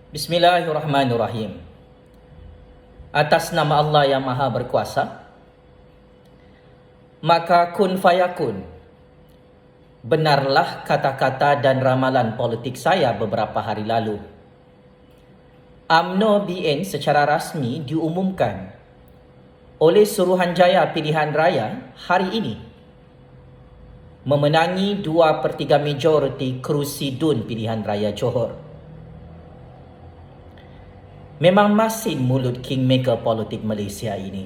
Bismillahirrahmanirrahim. Atas nama Allah yang Maha Berkuasa, maka kun fayakun. Benarlah kata-kata dan ramalan politik saya beberapa hari lalu. UMNO BN secara rasmi diumumkan oleh Suruhanjaya Pilihan Raya hari ini memenangi 2/3 majoriti kerusi DUN Pilihan Raya Johor. Memang masin mulut kingmaker politik Malaysia ini.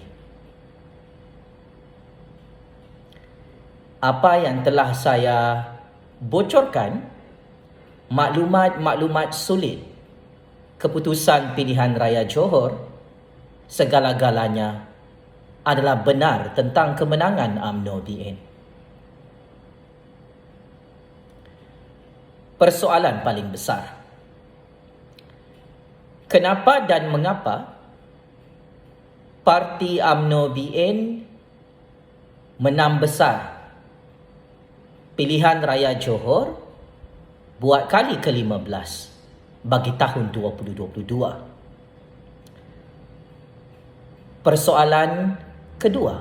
Apa yang telah saya bocorkan, maklumat-maklumat sulit keputusan pilihan raya Johor, segala-galanya adalah benar tentang kemenangan UMNO BN. Persoalan paling besar, kenapa dan mengapa parti UMNO BN menang besar pilihan raya Johor buat kali ke-15 bagi tahun 2022? Persoalan kedua,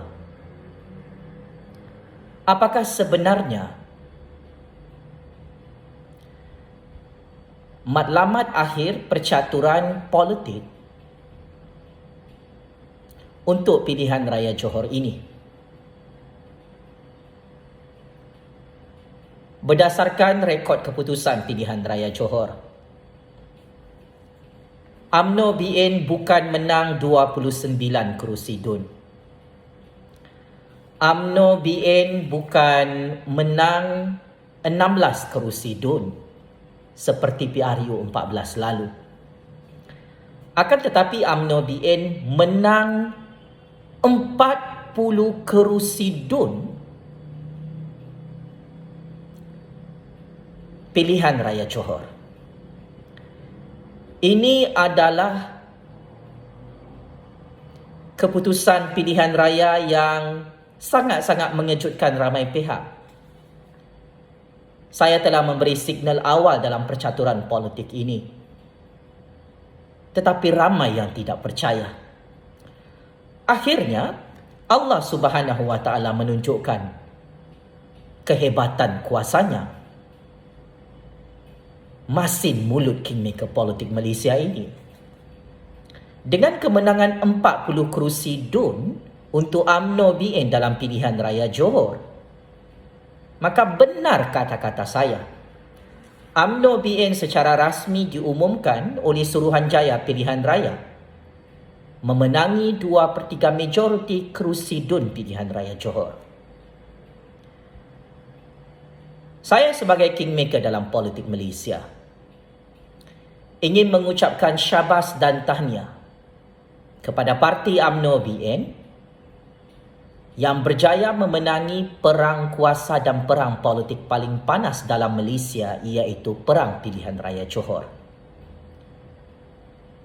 apakah sebenarnya matlamat akhir percaturan politik untuk pilihan raya Johor ini? Berdasarkan rekod keputusan pilihan raya Johor, UMNO BN bukan menang 29 kerusi DUN. UMNO BN bukan menang 16 kerusi DUN seperti PRU 14 lalu. Akan tetapi UMNO BN menang 40 kerusi DUN pilihan raya Johor. Ini adalah keputusan pilihan raya yang sangat-sangat mengejutkan ramai pihak. Saya telah memberi signal awal dalam percaturan politik ini, tetapi ramai yang tidak percaya. Akhirnya, Allah Subhanahu wa Ta'ala menunjukkan kehebatan kuasanya. Masin mulut kingmaker politik Malaysia ini. Dengan kemenangan 40 kerusi DUN untuk UMNO BN dalam pilihan raya Johor, maka benar kata-kata saya. UMNO BN secara rasmi diumumkan oleh Suruhanjaya Pilihan Raya memenangi 2/3 majoriti kerusi DUN pilihan raya Johor. Saya sebagai kingmaker dalam politik Malaysia ingin mengucapkan syabas dan tahniah kepada parti UMNO BN yang berjaya memenangi perang kuasa dan perang politik paling panas dalam Malaysia, iaitu perang pilihan raya Johor.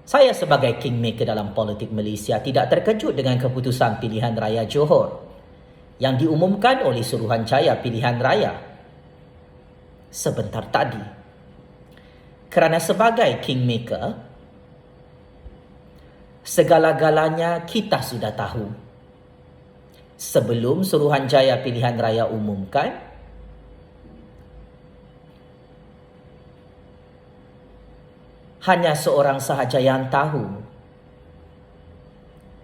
Saya sebagai kingmaker dalam politik Malaysia tidak terkejut dengan keputusan pilihan raya Johor yang diumumkan oleh Suruhanjaya Pilihan Raya sebentar tadi. Kerana sebagai kingmaker, segala-galanya kita sudah tahu. Sebelum Suruhanjaya Pilihan Raya umumkan, hanya seorang sahaja yang tahu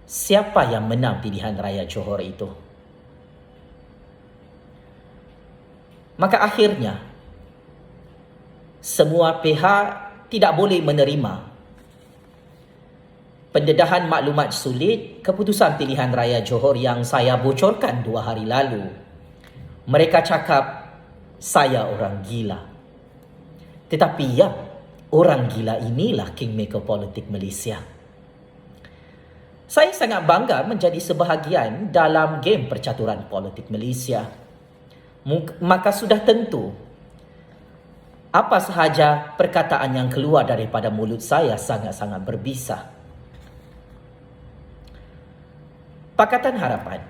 siapa yang menang pilihan raya Johor itu. Maka akhirnya, semua pihak tidak boleh menerima pendedahan maklumat sulit keputusan pilihan raya Johor yang saya bocorkan 2 hari lalu. Mereka cakap saya orang gila. Tetapi ya, orang gila inilah kingmaker politik Malaysia. Saya sangat bangga menjadi sebahagian dalam game percaturan politik Malaysia. Maka sudah tentu apa sahaja perkataan yang keluar daripada mulut saya sangat-sangat berbisa. Pakatan Harapan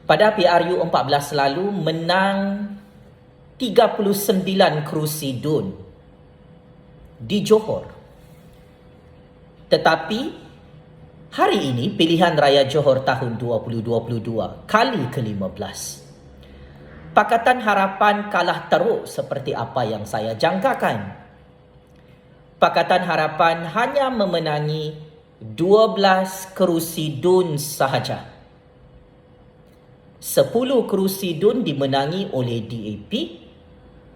pada PRU 14 lalu menang 39 kerusi DUN di Johor. Tetapi hari ini pilihan raya Johor tahun 2022 kali ke-15. Pakatan Harapan kalah teruk seperti apa yang saya jangkakan. Pakatan Harapan hanya memenangi 12 kerusi DUN sahaja. 10 kerusi DUN dimenangi oleh DAP.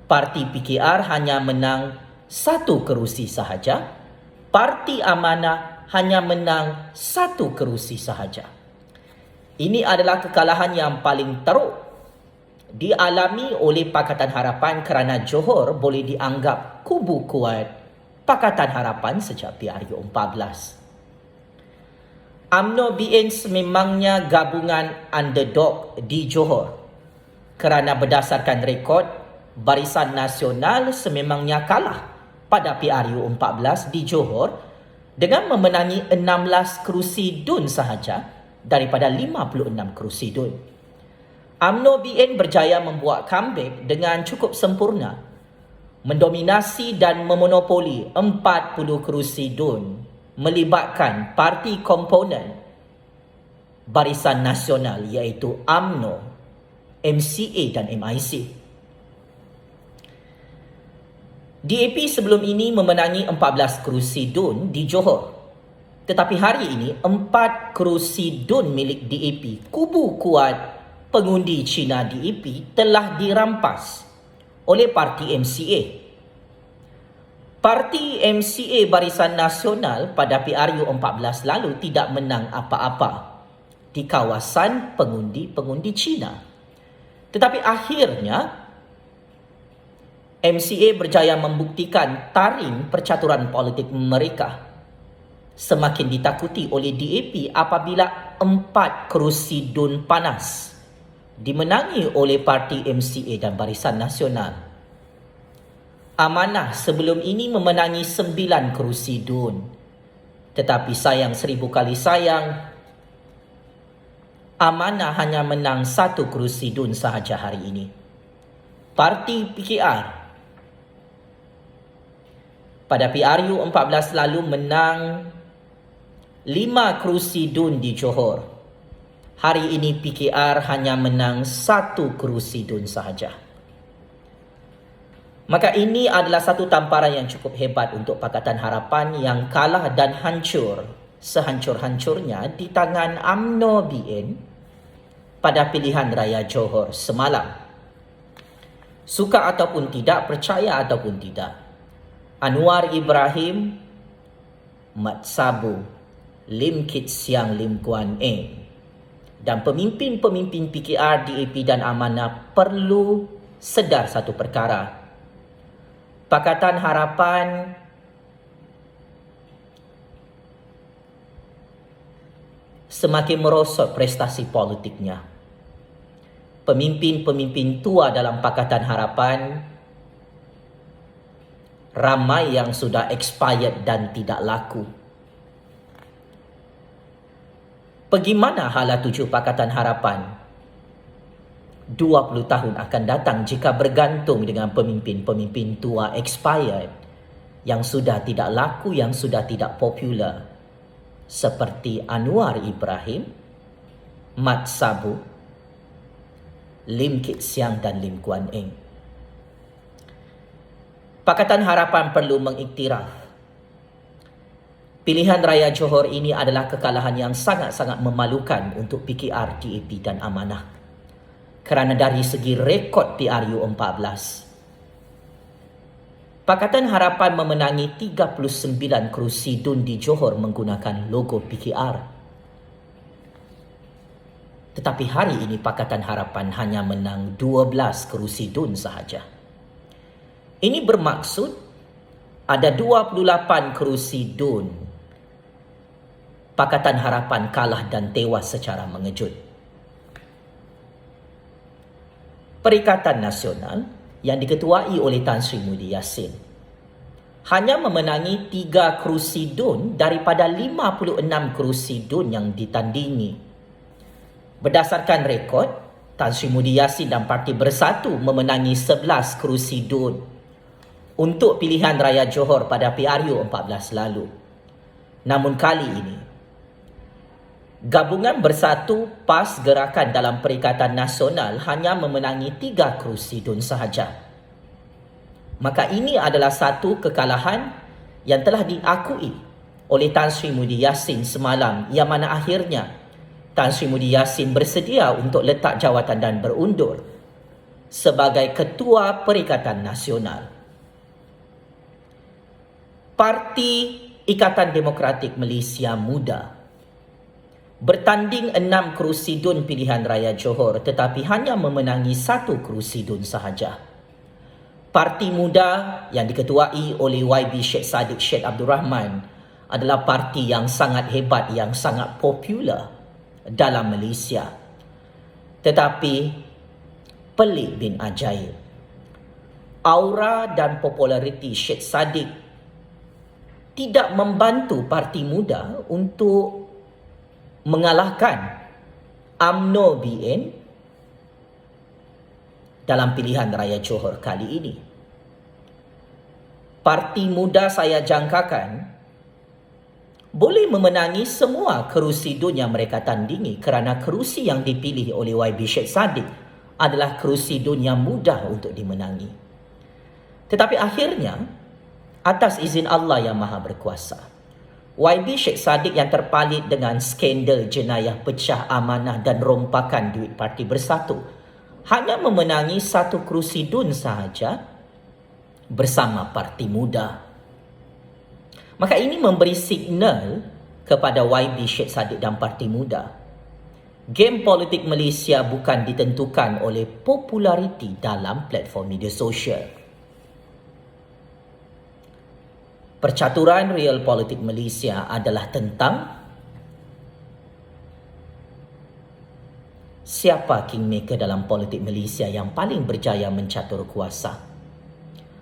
Parti PKR hanya menang 1 kerusi sahaja. Parti Amanah hanya menang 1 kerusi sahaja. Ini adalah kekalahan yang paling teruk dialami oleh Pakatan Harapan kerana Johor boleh dianggap kubu kuat Pakatan Harapan sejak PRU14. UMNO BN sememangnya gabungan underdog di Johor kerana berdasarkan rekod Barisan Nasional sememangnya kalah pada PRU14 di Johor dengan memenangi 16 kerusi DUN sahaja daripada 56 kerusi DUN. UMNO BN berjaya membuat comeback dengan cukup sempurna, mendominasi dan memonopoli 40 kerusi DUN melibatkan parti komponen Barisan Nasional iaitu UMNO, MCA dan MIC. DAP sebelum ini memenangi 14 kerusi DUN di Johor. Tetapi hari ini 4 kerusi DUN milik DAP, kubu kuat pengundi Cina DAP, telah dirampas oleh parti MCA. Parti MCA Barisan Nasional pada PRU14 lalu tidak menang apa-apa di kawasan pengundi-pengundi Cina. Tetapi akhirnya MCA berjaya membuktikan taring percaturan politik mereka semakin ditakuti oleh DAP apabila 4 kerusi DUN panas dimenangi oleh parti MCA dan Barisan Nasional. Amanah sebelum ini memenangi 9 kerusi DUN. Tetapi sayang 1000 kali sayang, Amanah hanya menang 1 kerusi DUN sahaja hari ini. Parti PKR pada PRU14 lalu menang 5 kerusi DUN di Johor. Hari ini PKR hanya menang 1 kerusi DUN sahaja. Maka ini adalah satu tamparan yang cukup hebat untuk Pakatan Harapan yang kalah dan hancur sehancur-hancurnya di tangan UMNO BN pada pilihan raya Johor semalam. Suka ataupun tidak, percaya ataupun tidak, Anwar Ibrahim, Mat Sabu, Lim Kit Siang, Lim Kuan Eng dan pemimpin-pemimpin PKR, DAP dan Amanah perlu sedar satu perkara. Pakatan Harapan semakin merosot prestasi politiknya. Pemimpin-pemimpin tua dalam Pakatan Harapan ramai yang sudah expired dan tidak laku. Bagaimana hala tuju Pakatan Harapan 20 tahun akan datang jika bergantung dengan pemimpin-pemimpin tua expired yang sudah tidak laku, yang sudah tidak popular seperti Anwar Ibrahim, Mat Sabu, Lim Kit Siang dan Lim Kuan Eng. Pakatan Harapan perlu mengiktiraf pilihan raya Johor ini adalah kekalahan yang sangat-sangat memalukan untuk PKR, DAP dan Amanah. Kerana dari segi rekod PRU14, Pakatan Harapan memenangi 39 kerusi DUN di Johor menggunakan logo PKR. Tetapi hari ini Pakatan Harapan hanya menang 12 kerusi DUN sahaja. Ini bermaksud ada 28 kerusi DUN Pakatan Harapan kalah dan tewas secara mengejut. Perikatan Nasional yang diketuai oleh Tan Sri Muhyiddin Yassin hanya memenangi 3 kerusi DUN daripada 56 kerusi DUN yang ditandingi. Berdasarkan rekod, Tan Sri Muhyiddin Yassin dan Parti Bersatu memenangi 11 kerusi DUN. untuk pilihan raya Johor pada PRU 14 lalu. Namun kali ini, Gabungan Bersatu PAS Gerakan dalam Perikatan Nasional hanya memenangi 3 kerusi DUN sahaja. Maka ini adalah satu kekalahan yang telah diakui oleh Tan Sri Mudi Yassin semalam, yang mana akhirnya Tan Sri Mudi Yassin bersedia untuk letak jawatan dan berundur sebagai Ketua Perikatan Nasional. Parti Ikatan Demokratik Malaysia Muda bertanding 6 kerusi DUN pilihan raya Johor tetapi hanya memenangi 1 kerusi DUN sahaja. Parti Muda yang diketuai oleh YB Sheikh Saddiq Syed Abdul Rahman adalah parti yang sangat hebat, yang sangat popular dalam Malaysia. Tetapi pelik bin ajaib, aura dan populariti Syed Saddiq tidak membantu Parti Muda untuk mengalahkan UMNO BN dalam pilihan raya Johor kali ini. Parti Muda saya jangkakan boleh memenangi semua kerusi DUN yang mereka tandingi kerana kerusi yang dipilih oleh YB Sheikh Saddiq adalah kerusi DUN yang mudah untuk dimenangi. Tetapi akhirnya, atas izin Allah yang Maha Berkuasa, YB Sheikh Saddiq yang terpalit dengan skandal jenayah pecah amanah dan rompakan duit Parti Bersatu hanya memenangi 1 kerusi DUN sahaja bersama Parti Muda. Maka ini memberi signal kepada YB Sheikh Saddiq dan Parti Muda. Game politik Malaysia bukan ditentukan oleh populariti dalam platform media sosial. Percaturan real politik Malaysia adalah tentang siapa kingmaker dalam politik Malaysia yang paling berjaya mencatur kuasa.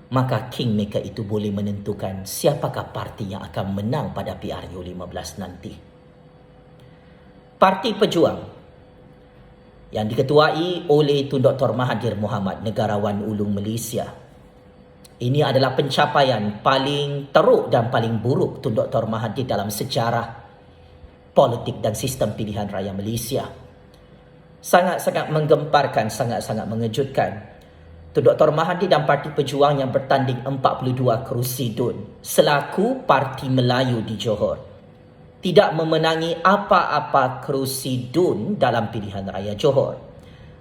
Maka kingmaker itu boleh menentukan siapakah parti yang akan menang pada PRU 15 nanti. Parti Pejuang yang diketuai oleh Tun Dr. Mahathir Mohamad, Negarawan Ulung Malaysia. Ini adalah pencapaian paling teruk dan paling buruk Tun Dr. Mahathir dalam sejarah politik dan sistem pilihan raya Malaysia. Sangat-sangat menggemparkan, sangat-sangat mengejutkan. Tun Dr. Mahathir dan Parti Pejuang yang bertanding 42 kerusi DUN selaku Parti Melayu di Johor tidak memenangi apa-apa kerusi DUN dalam pilihan raya Johor.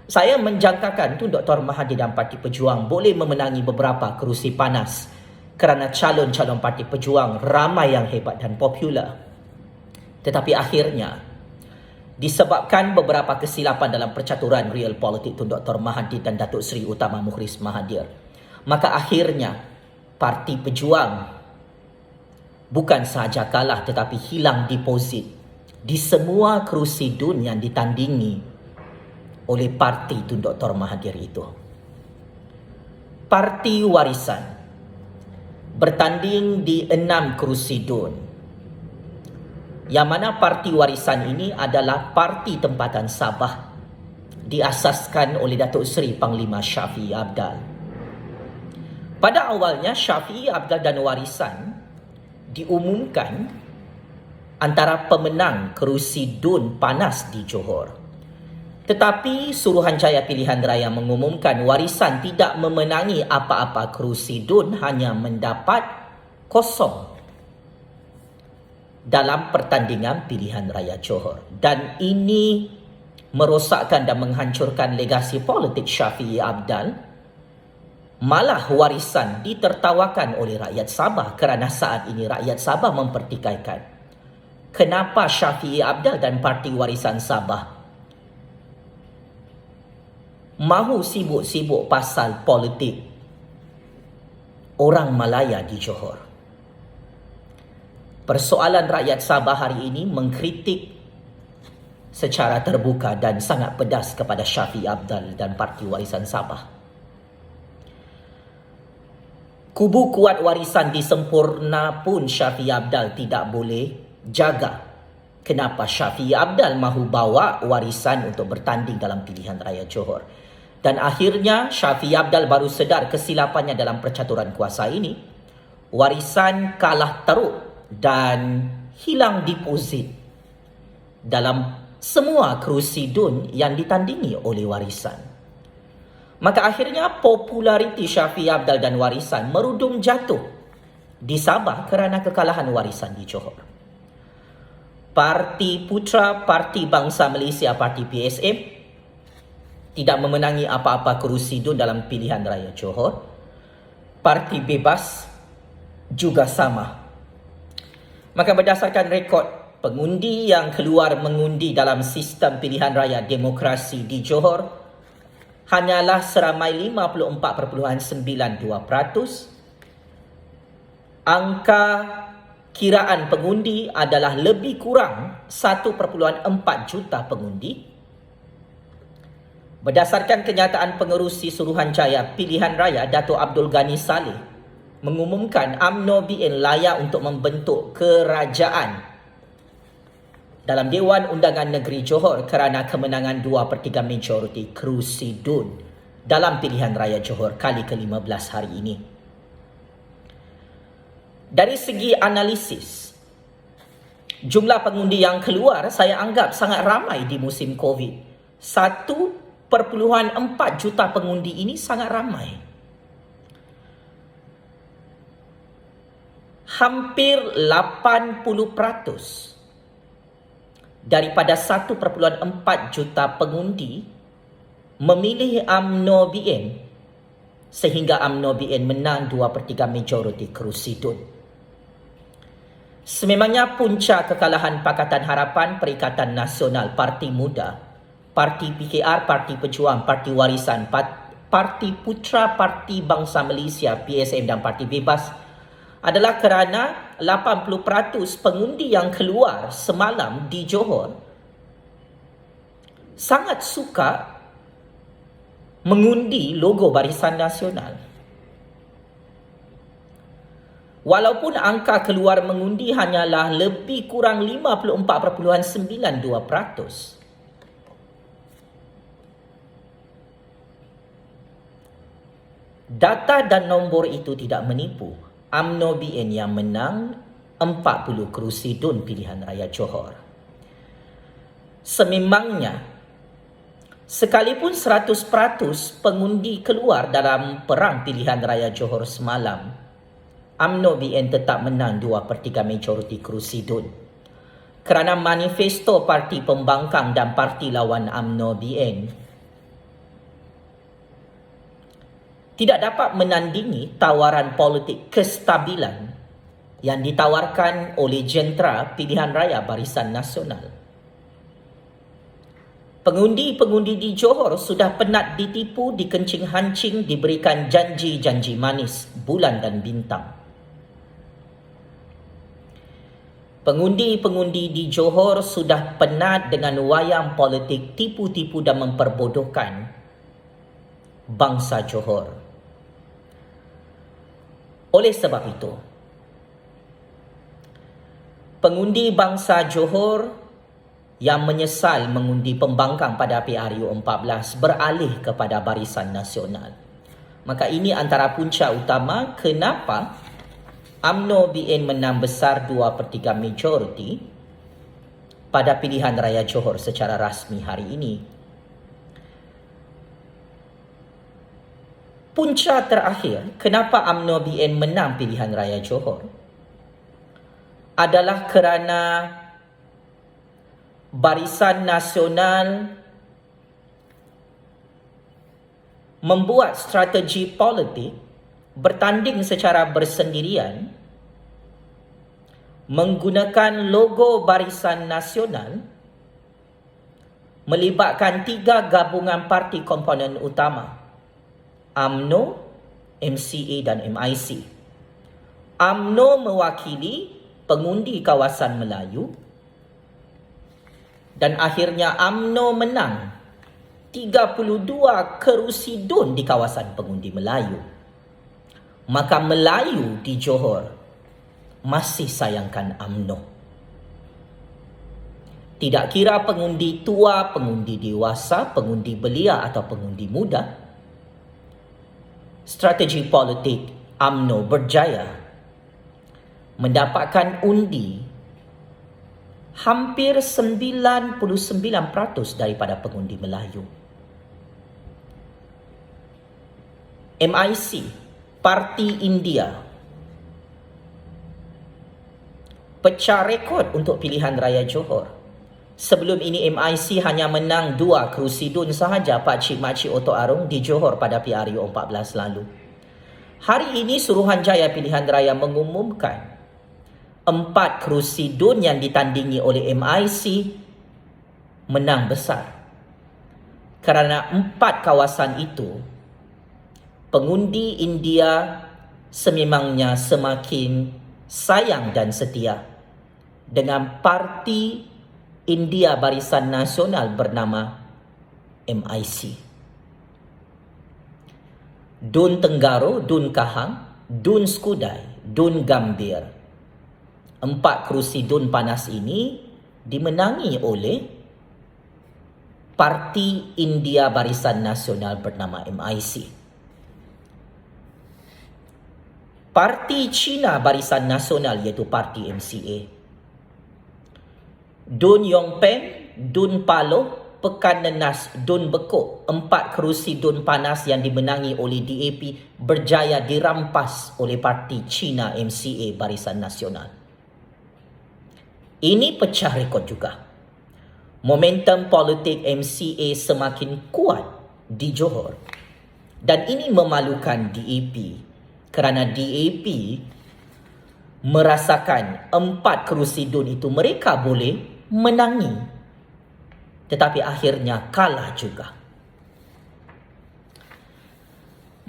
Saya menjangkakan Tun Dr. Mahathir dan Parti Pejuang boleh memenangi beberapa kerusi panas kerana calon-calon Parti Pejuang ramai yang hebat dan popular. Tetapi akhirnya, disebabkan beberapa kesilapan dalam percaturan real politik Tun Dr. Mahathir dan Datuk Seri Utama Mukhriz Mahathir, maka akhirnya Parti Pejuang bukan sahaja kalah tetapi hilang deposit di semua kerusi DUN yang ditandingi oleh Parti Tun Dr. Mahathir itu. Parti Warisan bertanding di 6 kerusi DUN, yang mana Parti Warisan ini adalah parti tempatan Sabah, diasaskan oleh Datuk Seri Panglima Shafie Apdal. Pada awalnya Shafie Apdal dan Warisan diumumkan antara pemenang kerusi DUN panas di Johor. Tetapi Suruhanjaya Pilihan Raya mengumumkan Warisan tidak memenangi apa-apa kerusi DUN, hanya mendapat kosong dalam pertandingan pilihan raya Johor. Dan ini merosakkan dan menghancurkan legasi politik Shafie Apdal. Malah Warisan ditertawakan oleh rakyat Sabah kerana saat ini rakyat Sabah mempertikaikan kenapa Shafie Apdal dan Parti Warisan Sabah mahu sibuk-sibuk pasal politik orang Malaya di Johor. Persoalan rakyat Sabah hari ini mengkritik secara terbuka dan sangat pedas kepada Shafie Apdal dan Parti Warisan Sabah. Kubu kuat Warisan di Sempurna pun Shafie Apdal tidak boleh jaga. Kenapa Shafie Apdal mahu bawa Warisan untuk bertanding dalam pilihan raya Johor? Dan akhirnya Shafie Apdal baru sedar kesilapannya dalam percaturan kuasa ini. Warisan kalah teruk dan hilang deposit dalam semua kerusi DUN yang ditandingi oleh warisan. Maka akhirnya populariti Shafie Apdal dan warisan merudum jatuh di Sabah kerana kekalahan warisan di Johor. Parti Putra Parti Bangsa Malaysia, Parti PSM, tidak memenangi apa-apa kerusi DUN dalam pilihan raya Johor. Parti Bebas juga sama. Maka berdasarkan rekod pengundi yang keluar mengundi dalam sistem pilihan raya demokrasi di Johor, hanyalah seramai 54.92%. Angka kiraan pengundi adalah lebih kurang 1.4 juta pengundi. Berdasarkan kenyataan pengerusi Suruhanjaya Pilihan Raya Dato' Abdul Ghani Saleh mengumumkan UMNO BN layak untuk membentuk kerajaan dalam Dewan Undangan Negeri Johor kerana kemenangan 2/3 majoriti kerusi DUN dalam pilihan raya Johor kali ke-15 hari ini. Dari segi analisis, jumlah pengundi yang keluar saya anggap sangat ramai di musim COVID. 1.4 juta pengundi ini sangat ramai. Hampir 80% daripada 1.4 juta pengundi memilih UMNO BN sehingga UMNO BN menang 2/3 majoriti kerusi DUN. Sememangnya punca kekalahan Pakatan Harapan, Perikatan Nasional, Parti Muda, Parti PKR, Parti Pejuang, Parti Warisan, Parti Putra Parti Bangsa Malaysia, PSM dan Parti Bebas adalah kerana 80% pengundi yang keluar semalam di Johor sangat suka mengundi logo Barisan Nasional. Walaupun angka keluar mengundi hanyalah lebih kurang 54.92%. Data dan nombor itu tidak menipu. UMNO BN yang menang 40 kerusi DUN pilihan raya Johor. Sememangnya, sekalipun 100% pengundi keluar dalam perang pilihan raya Johor semalam, UMNO BN tetap menang 2/3 majoriti kerusi DUN. Kerana manifesto Parti Pembangkang dan Parti Lawan UMNO BN tidak dapat menandingi tawaran politik kestabilan yang ditawarkan oleh jentera pilihan raya Barisan Nasional. Pengundi-pengundi di Johor sudah penat ditipu, dikencing-hancing, diberikan janji-janji manis, bulan dan bintang. Pengundi-pengundi di Johor sudah penat dengan wayang politik tipu-tipu dan memperbodohkan bangsa Johor. Oleh sebab itu, pengundi bangsa Johor yang menyesal mengundi pembangkang pada PRU 14 beralih kepada Barisan Nasional. Maka ini antara punca utama kenapa UMNO BN menang besar 2/3 majoriti pada pilihan raya Johor secara rasmi hari ini. Punca terakhir kenapa UMNO BN menang pilihan raya Johor adalah kerana Barisan Nasional membuat strategi politik bertanding secara bersendirian menggunakan logo Barisan Nasional melibatkan 3 gabungan parti komponen utama, UMNO, MCA dan MIC. UMNO mewakili pengundi kawasan Melayu dan akhirnya UMNO menang 32 kerusi DUN di kawasan pengundi Melayu. Maka Melayu di Johor masih sayangkan UMNO. Tidak kira pengundi tua, pengundi dewasa, pengundi belia atau pengundi muda, strategi politik UMNO berjaya mendapatkan undi hampir 99% daripada pengundi Melayu. MIC, Parti India, pecah rekod untuk pilihan raya Johor. Sebelum ini MIC hanya menang 2 kerusi DUN sahaja Pakcik Makcik Oto Arung di Johor pada PRU 14 lalu. Hari ini Suruhanjaya Pilihan Raya mengumumkan 4 kerusi DUN yang ditandingi oleh MIC menang besar. Kerana 4 kawasan itu, pengundi India sememangnya semakin sayang dan setia dengan Parti India Barisan Nasional bernama MIC. DUN Tenggaro, DUN Kahang, DUN Skudai, DUN Gambir. 4 kerusi DUN panas ini dimenangi oleh Parti India Barisan Nasional bernama MIC. Parti Cina Barisan Nasional iaitu Parti MCA. DUN Yongpeng, DUN Paloh, Pekan Nenas, DUN Bekok. 4 kerusi DUN panas yang dimenangi oleh DAP berjaya dirampas oleh Parti Cina MCA Barisan Nasional. Ini pecah rekod juga. Momentum politik MCA semakin kuat di Johor. Dan ini memalukan DAP kerana DAP merasakan 4 kerusi DUN itu mereka boleh menangi, tetapi akhirnya kalah juga.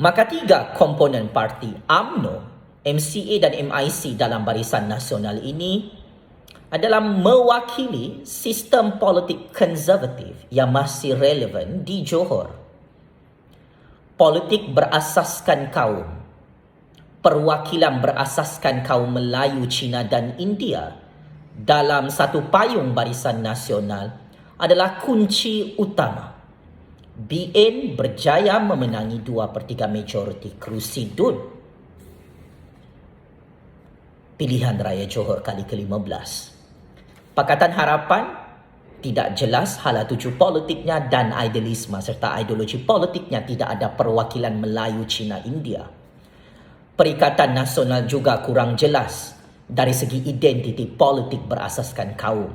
Maka 3 komponen parti UMNO, MCA dan MIC dalam Barisan Nasional ini adalah mewakili sistem politik konservatif yang masih relevan di Johor. Politik berasaskan kaum, perwakilan berasaskan kaum Melayu, Cina dan India dalam satu payung Barisan Nasional adalah kunci utama. BN berjaya memenangi 2/3 majoriti kerusi DUN pilihan raya Johor kali ke-15. Pakatan Harapan tidak jelas hala tuju politiknya dan idealisme serta ideologi politiknya tidak ada perwakilan Melayu, Cina, India. Perikatan Nasional juga kurang jelas dari segi identiti politik berasaskan kaum.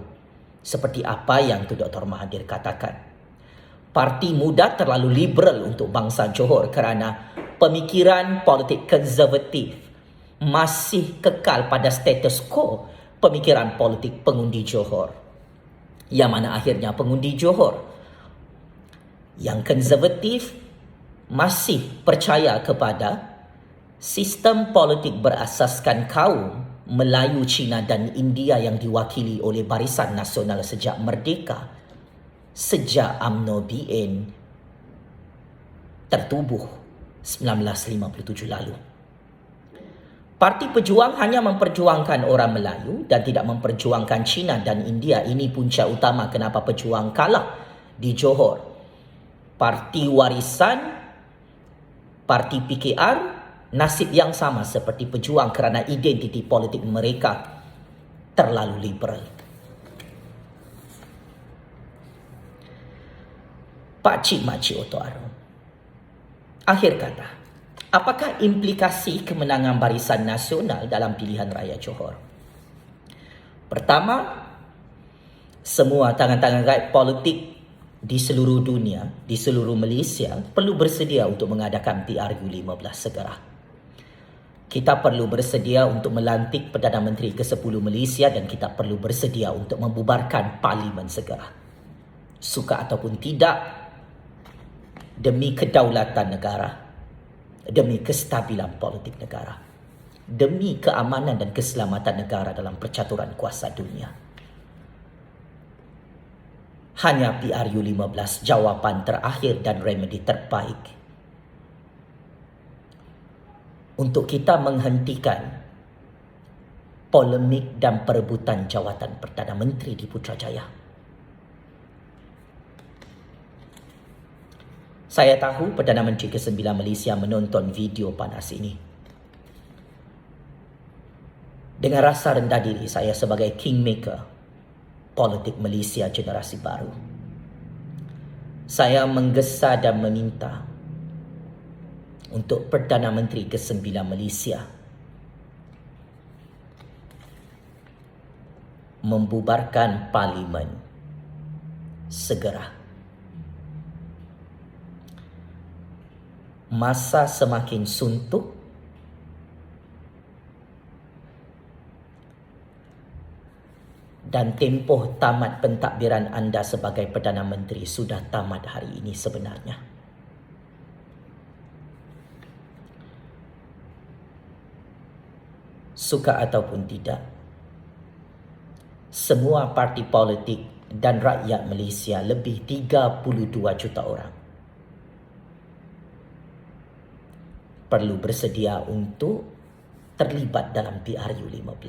Seperti apa yang tu Dr. Mahathir katakan. Parti Muda terlalu liberal untuk bangsa Johor kerana pemikiran politik konservatif masih kekal pada status quo pemikiran politik pengundi Johor. Yang mana akhirnya pengundi Johor yang konservatif masih percaya kepada sistem politik berasaskan kaum Melayu, Cina dan India yang diwakili oleh Barisan Nasional sejak merdeka, sejak UMNO BN tertubuh 1957 lalu. Parti Pejuang hanya memperjuangkan orang Melayu dan tidak memperjuangkan Cina dan India. Ini punca utama kenapa Pejuang kalah di Johor. Parti Warisan, Parti PKR, nasib yang sama seperti Pejuang kerana identiti politik mereka terlalu liberal. Pakcik Makcik Oto Arung. Akhir kata, apakah implikasi kemenangan Barisan Nasional dalam pilihan raya Johor? Pertama, semua tangan-tangan rakyat politik di seluruh dunia, di seluruh Malaysia perlu bersedia untuk mengadakan PRU 15 segera. Kita perlu bersedia untuk melantik Perdana Menteri ke-10 Malaysia dan kita perlu bersedia untuk membubarkan Parlimen segera. Suka ataupun tidak, demi kedaulatan negara, demi kestabilan politik negara, demi keamanan dan keselamatan negara dalam percaturan kuasa dunia. Hanya PRU 15 jawapan terakhir dan remedi terbaik untuk kita menghentikan polemik dan perebutan jawatan Perdana Menteri di Putrajaya. Saya tahu Perdana Menteri ke-9 Malaysia menonton video panas ini. Dengan rasa rendah diri saya sebagai kingmaker politik Malaysia generasi baru, saya menggesa dan meminta untuk Perdana Menteri ke-9 Malaysia membubarkan parlimen segera. Masa semakin suntuk dan tempoh tamat pentadbiran anda sebagai Perdana Menteri sudah tamat hari ini sebenarnya. Suka ataupun tidak, semua parti politik dan rakyat Malaysia lebih 32 juta orang perlu bersedia untuk terlibat dalam PRU15.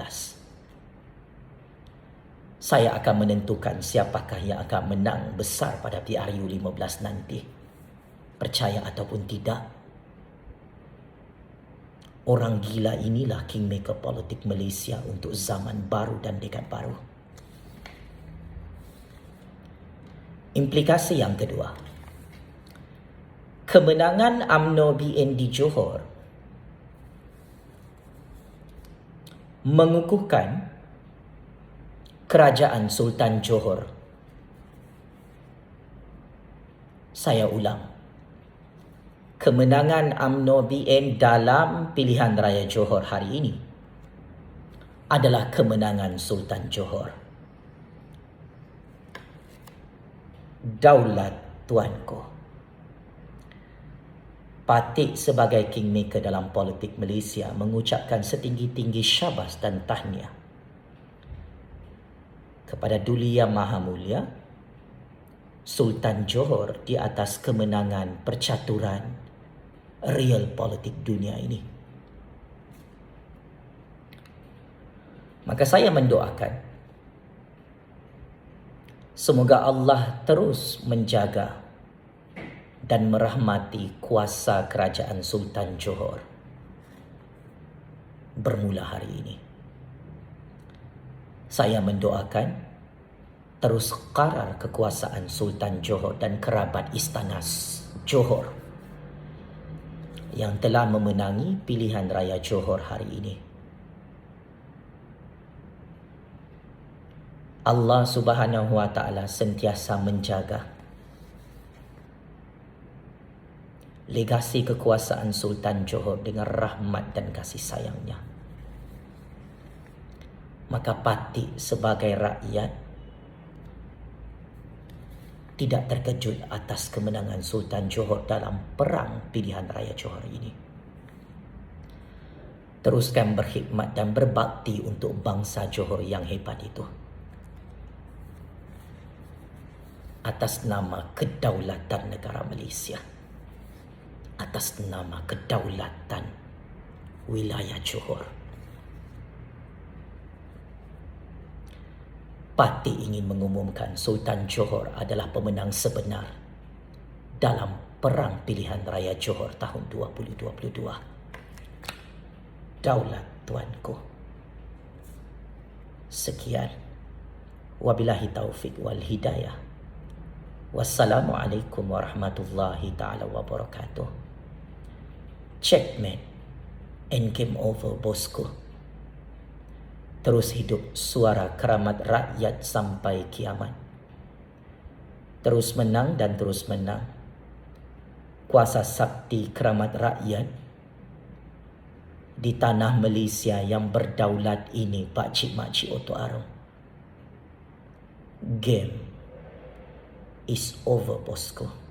Saya akan menentukan siapakah yang akan menang besar pada PRU15 nanti. Percaya ataupun tidak, orang gila inilah kingmaker politik Malaysia untuk zaman baru dan dekad baru. Implikasi yang kedua, kemenangan UMNO BN di Johor mengukuhkan Kerajaan Sultan Johor. Saya ulang, kemenangan UMNO BN dalam pilihan raya Johor hari ini adalah kemenangan Sultan Johor. Daulat tuanku. Patik sebagai kingmaker dalam politik Malaysia mengucapkan setinggi-tinggi syabas dan tahniah kepada Duli Yang Maha Mulia Sultan Johor di atas kemenangan percaturan real politik dunia ini. Maka saya mendoakan semoga Allah terus menjaga dan merahmati kuasa kerajaan Sultan Johor bermula hari ini. Saya mendoakan terus karar kekuasaan Sultan Johor dan kerabat istana Johor yang telah memenangi pilihan raya Johor hari ini. Allah Subhanahu wa Ta'ala sentiasa menjaga legasi kekuasaan Sultan Johor dengan rahmat dan kasih sayangnya. Maka patik sebagai rakyat tidak terkejut atas kemenangan Sultan Johor dalam perang pilihan raya Johor ini. Teruskan berkhidmat dan berbakti untuk bangsa Johor yang hebat itu. Atas nama kedaulatan negara Malaysia, atas nama kedaulatan wilayah Johor. Parti ingin mengumumkan Sultan Johor adalah pemenang sebenar dalam perang pilihan raya Johor tahun 2022. Daulat tuanku. Sekian. Wabillahi taufik wal hidayah. Wassalamualaikum warahmatullahi ta'ala wabarakatuh. Checkmate and game over, bosku. Terus hidup suara keramat rakyat sampai kiamat. Terus menang dan terus menang. Kuasa sakti keramat rakyat di tanah Malaysia yang berdaulat ini, Pakcik Makcik Oto Arong. Game is over, bosku.